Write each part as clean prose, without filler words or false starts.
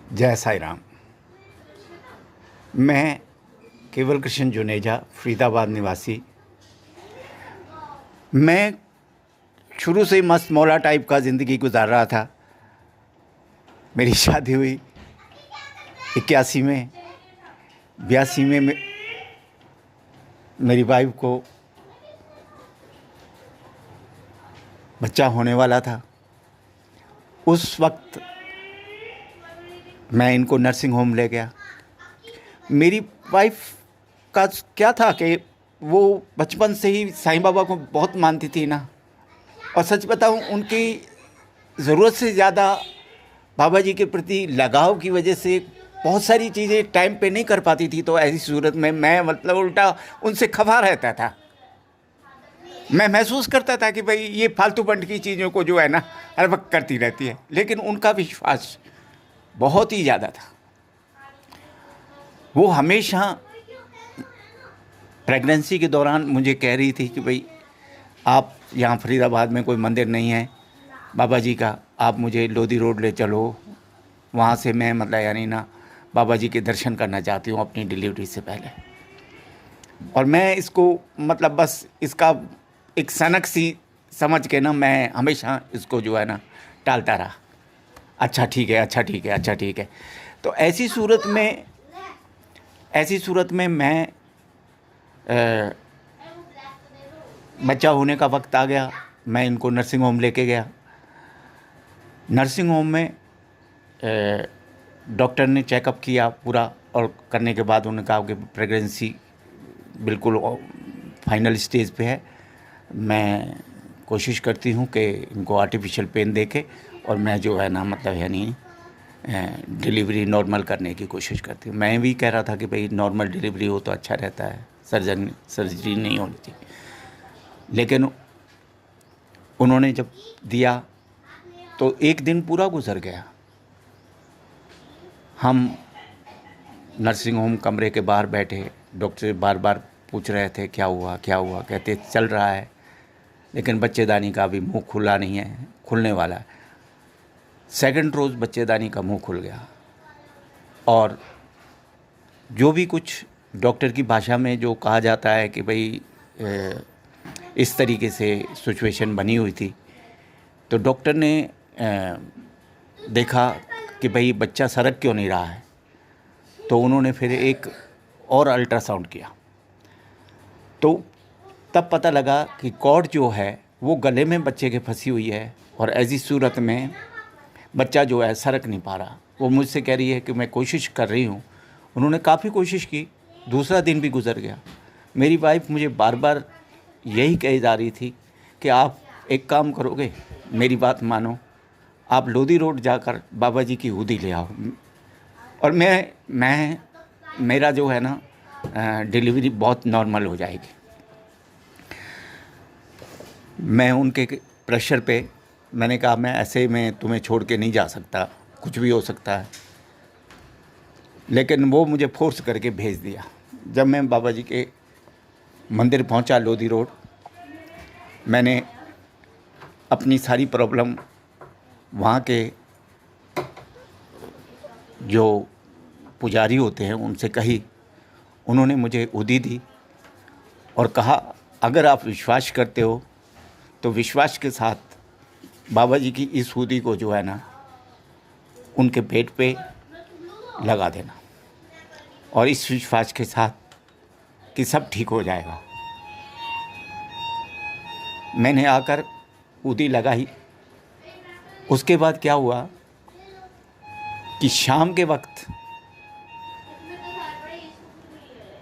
जय साई राम। मैं केवल कृष्ण जुनेजा, फरीदाबाद निवासी। मैं शुरू से ही मस्त मौला टाइप का ज़िंदगी गुजार रहा था। मेरी शादी हुई 81 में। 82 में मेरी वाइफ को बच्चा होने वाला था। उस वक्त मैं इनको नर्सिंग होम ले गया। मेरी वाइफ का क्या था कि वो बचपन से ही साईं बाबा को बहुत मानती थी ना, और सच बताऊं उनकी ज़रूरत से ज़्यादा बाबा जी के प्रति लगाव की वजह से बहुत सारी चीज़ें टाइम पे नहीं कर पाती थी। तो ऐसी सूरत में मैं मतलब उल्टा उनसे खफा रहता था। मैं महसूस करता था कि भाई ये फालतू फंड की चीज़ों को जो है ना हर वक्त करती रहती है, लेकिन उनका विश्वास बहुत ही ज़्यादा था। वो हमेशा प्रेगनेंसी के दौरान मुझे कह रही थी कि भाई आप यहाँ फरीदाबाद में कोई मंदिर नहीं है बाबा जी का, आप मुझे लोधी रोड ले चलो, वहाँ से मैं मतलब यानी ना बाबा जी के दर्शन करना चाहती हूँ अपनी डिलीवरी से पहले। और मैं इसको मतलब बस इसका एक सनक सी समझ के ना मैं हमेशा इसको जो है ना टालता रहा। अच्छा ठीक है, अच्छा ठीक है, अच्छा ठीक है। तो ऐसी सूरत में मैं बच्चा होने का वक्त आ गया। मैं इनको नर्सिंग होम लेके गया। नर्सिंग होम में डॉक्टर ने चेकअप किया पूरा, और करने के बाद उन्होंने कहा कि प्रेगनेंसी बिल्कुल फाइनल स्टेज पे है। मैं कोशिश करती हूँ कि इनको आर्टिफिशियल पेन देके और मैं जो है ना मतलब यानी डिलीवरी नॉर्मल करने की कोशिश करती हूँ। मैं भी कह रहा था कि भाई नॉर्मल डिलीवरी हो तो अच्छा रहता है, सर्जरी नहीं होनी चाहिए। लेकिन उन्होंने जब दिया तो एक दिन पूरा गुजर गया। हम नर्सिंग होम कमरे के बाहर बैठे, डॉक्टर बार बार पूछ रहे थे क्या हुआ क्या हुआ, कहते चल रहा है, लेकिन बच्चेदानी का अभी मुंह खुला नहीं है, खुलने वाला है। सेकंड रोज़ बच्चेदानी का मुंह खुल गया, और जो भी कुछ डॉक्टर की भाषा में जो कहा जाता है कि भाई इस तरीके से सिचुएशन बनी हुई थी। तो डॉक्टर ने देखा कि भाई बच्चा सरक क्यों नहीं रहा है। तो उन्होंने फिर एक और अल्ट्रासाउंड किया, तो तब पता लगा कि कॉर्ड जो है वो गले में बच्चे के फंसी हुई है, और ऐसी सूरत में बच्चा जो है सरक नहीं पा रहा। वो मुझसे कह रही है कि मैं कोशिश कर रही हूँ। उन्होंने काफ़ी कोशिश की, दूसरा दिन भी गुजर गया। मेरी वाइफ मुझे बार बार यही कही जा रही थी कि आप एक काम करोगे, मेरी बात मानो, आप लोधी रोड जाकर बाबा जी की हुदी ले आओ, और मेरा जो है ना डिलीवरी बहुत नॉर्मल हो जाएगी। मैं उनके प्रेशर पे मैंने कहा मैं ऐसे में तुम्हें छोड़ के नहीं जा सकता, कुछ भी हो सकता है। लेकिन वो मुझे फोर्स करके भेज दिया। जब मैं बाबा जी के मंदिर पहुंचा लोधी रोड, मैंने अपनी सारी प्रॉब्लम वहाँ के जो पुजारी होते हैं उनसे कही। उन्होंने मुझे उदी दी और कहा अगर आप विश्वास करते हो तो विश्वास के साथ बाबा जी की इस हुदी को जो है ना उनके पेट पे लगा देना, और इस विश्वास के साथ कि सब ठीक हो जाएगा। मैंने आकर उदी लगाई। उसके बाद क्या हुआ कि शाम के वक्त,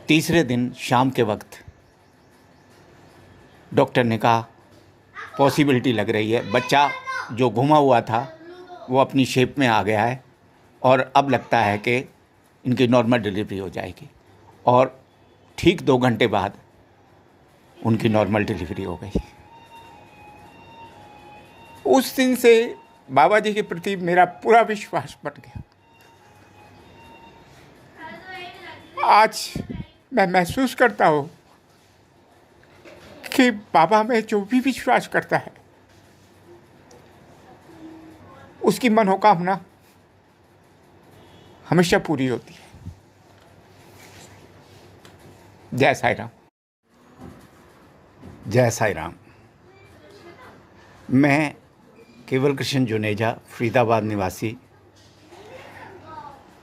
तीसरे दिन शाम के वक्त डॉक्टर ने कहा पॉसिबिलिटी लग रही है, बच्चा जो घुमा हुआ था वो अपनी शेप में आ गया है, और अब लगता है कि इनकी नॉर्मल डिलीवरी हो जाएगी। और ठीक 2 घंटे बाद उनकी नॉर्मल डिलीवरी हो गई। उस दिन से बाबा जी के प्रति मेरा पूरा विश्वास बढ़ गया। आज मैं महसूस करता हूँ कि बाबा में जो भी विश्वास करता है उसकी मनोकामना हमेशा पूरी होती है। जय साई राम। जय साई राम। मैं केवल कृष्ण जुनेजा, फरीदाबाद निवासी।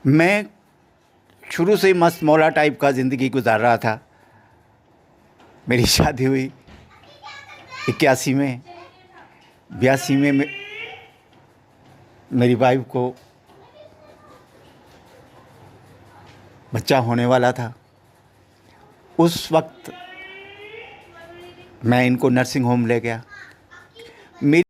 मैं शुरू से ही मस्त मौला टाइप का ज़िंदगी गुजार रहा था। मेरी शादी हुई 81 में। 82 में मेरी वाइफ को बच्चा होने वाला था। उस वक्त मैं इनको नर्सिंग होम ले गया। मेरी